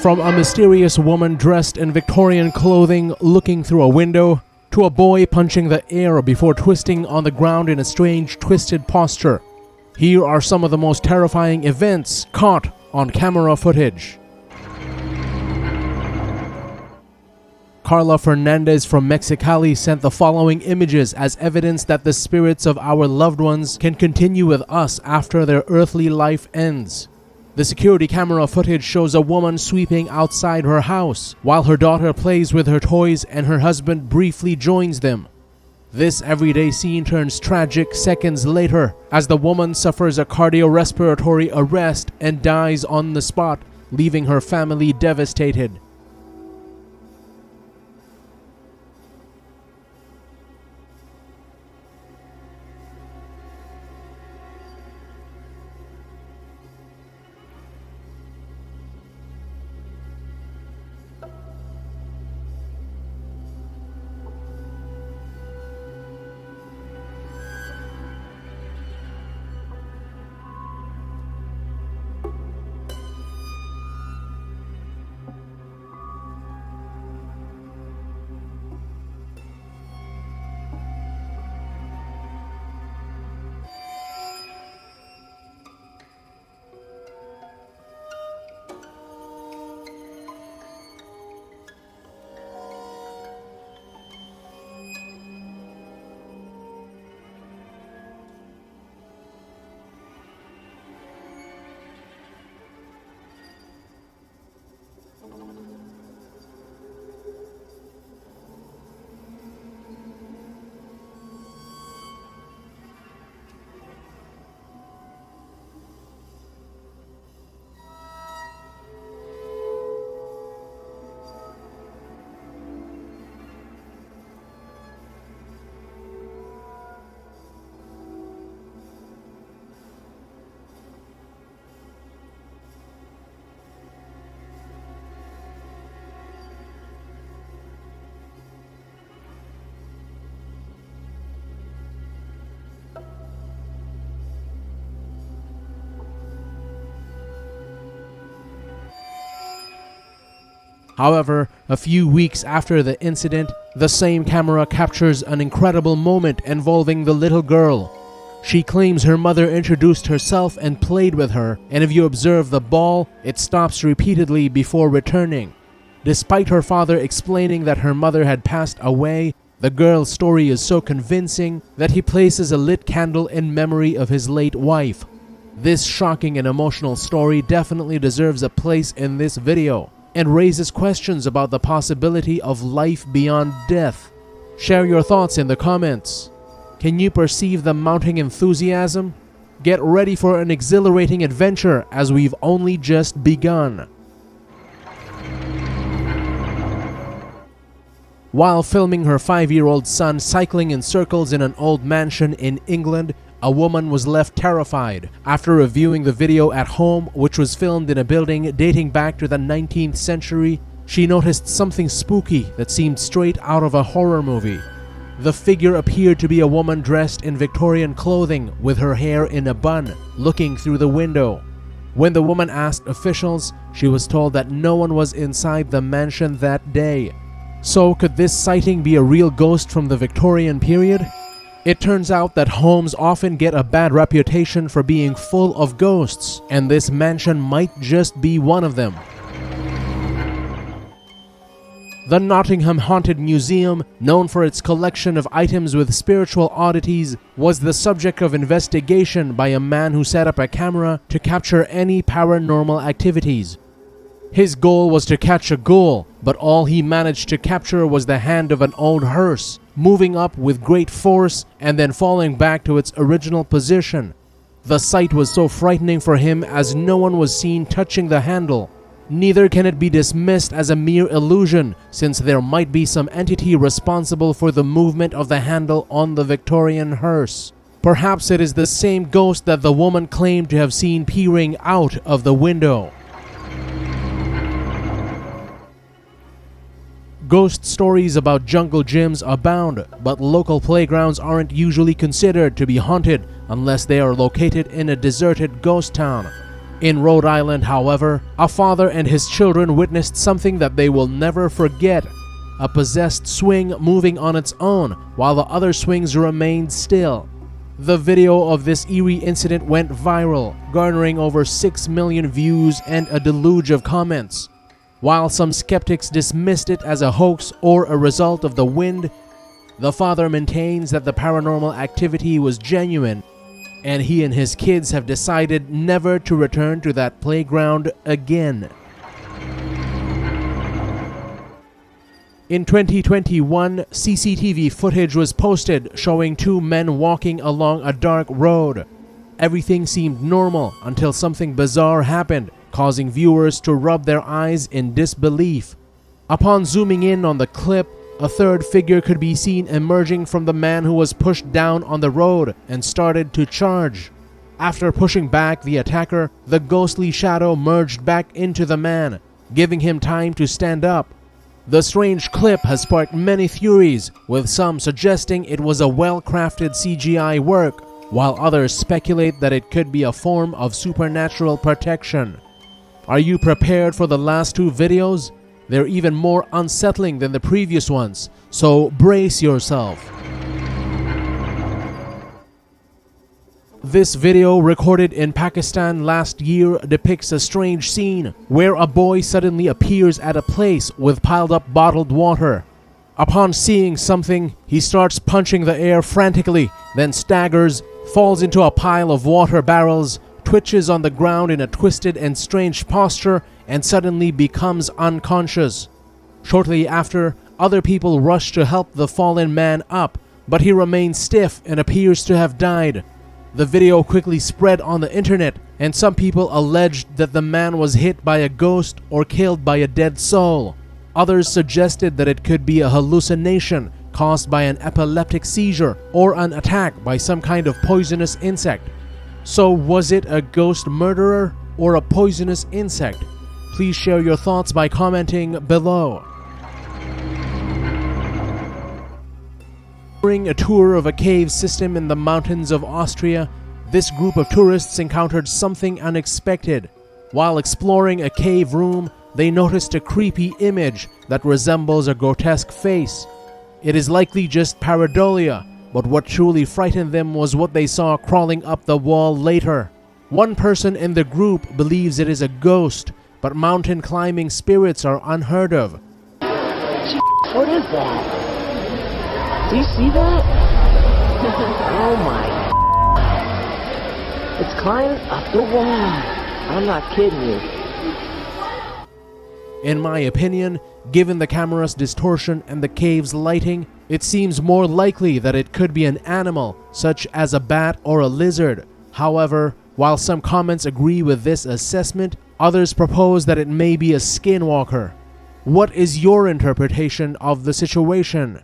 From a mysterious woman dressed in Victorian clothing looking through a window, to a boy punching the air before twisting on the ground in a strange twisted posture. Here are some of the most terrifying events caught on camera footage. Carla Fernandez from Mexicali sent the following images as evidence that the spirits of our loved ones can continue with us after their earthly life ends. The security camera footage shows a woman sweeping outside her house while her daughter plays with her toys and her husband briefly joins them. This everyday scene turns tragic seconds later as the woman suffers a cardiorespiratory arrest and dies on the spot, leaving her family devastated. However, a few weeks after the incident, the same camera captures an incredible moment involving the little girl. She claims her mother introduced herself and played with her, and if you observe the ball, it stops repeatedly before returning. Despite her father explaining that her mother had passed away, the girl's story is so convincing that he places a lit candle in memory of his late wife. This shocking and emotional story definitely deserves a place in this video, and raises questions about the possibility of life beyond death. Share your thoughts in the comments. Can you perceive the mounting enthusiasm? Get ready for an exhilarating adventure as we've only just begun. While filming her 5-year-old son cycling in circles in an old mansion in England, a woman was left terrified after reviewing the video at home, which was filmed in a building dating back to the 19th century. She noticed something spooky that seemed straight out of a horror movie. The figure appeared to be a woman dressed in Victorian clothing with her hair in a bun, looking through the window. When the woman asked officials, she was told that no one was inside the mansion that day. So could this sighting be a real ghost from the Victorian period? It turns out that homes often get a bad reputation for being full of ghosts, and this mansion might just be one of them. The Nottingham Haunted Museum, known for its collection of items with spiritual oddities, was the subject of investigation by a man who set up a camera to capture any paranormal activities. His goal was to catch a ghoul, but all he managed to capture was the hand of an old hearse, moving up with great force and then falling back to its original position. The sight was so frightening for him as no one was seen touching the handle. Neither can it be dismissed as a mere illusion, since there might be some entity responsible for the movement of the handle on the Victorian hearse. Perhaps it is the same ghost that the woman claimed to have seen peering out of the window. Ghost stories about jungle gyms abound, but local playgrounds aren't usually considered to be haunted unless they are located in a deserted ghost town. In Rhode Island, however, a father and his children witnessed something that they will never forget. A possessed swing moving on its own while the other swings remained still. The video of this eerie incident went viral, garnering over 6 million views and a deluge of comments. While some skeptics dismissed it as a hoax or a result of the wind, the father maintains that the paranormal activity was genuine, and he and his kids have decided never to return to that playground again. In 2021, CCTV footage was posted showing two men walking along a dark road. Everything seemed normal until something bizarre happened, causing viewers to rub their eyes in disbelief. Upon zooming in on the clip, a third figure could be seen emerging from the man who was pushed down on the road and started to charge. After pushing back the attacker, the ghostly shadow merged back into the man, giving him time to stand up. The strange clip has sparked many theories, with some suggesting it was a well-crafted CGI work, while others speculate that it could be a form of supernatural protection. Are you prepared for the last two videos? They're even more unsettling than the previous ones, so brace yourself. This video, recorded in Pakistan last year, depicts a strange scene where a boy suddenly appears at a place with piled up bottled water. Upon seeing something, he starts punching the air frantically, then staggers, falls into a pile of water barrels, twitches on the ground in a twisted and strange posture, and suddenly becomes unconscious. Shortly after, other people rush to help the fallen man up, but he remains stiff and appears to have died. The video quickly spread on the internet, and some people alleged that the man was hit by a ghost or killed by a dead soul. Others suggested that it could be a hallucination caused by an epileptic seizure or an attack by some kind of poisonous insect. So was it a ghost murderer or a poisonous insect? Please share your thoughts by commenting below. During a tour of a cave system in the mountains of Austria, this group of tourists encountered something unexpected. While exploring a cave room, they noticed a creepy image that resembles a grotesque face. It is likely just pareidolia, but what truly frightened them was what they saw crawling up the wall later. One person in the group believes it is a ghost, but mountain climbing spirits are unheard of. What is that? Do you see that? Oh my. It's climbing up the wall. I'm not kidding you. In my opinion, given the camera's distortion and the cave's lighting, it seems more likely that it could be an animal, such as a bat or a lizard. However, while some comments agree with this assessment, others propose that it may be a skinwalker. What is your interpretation of the situation?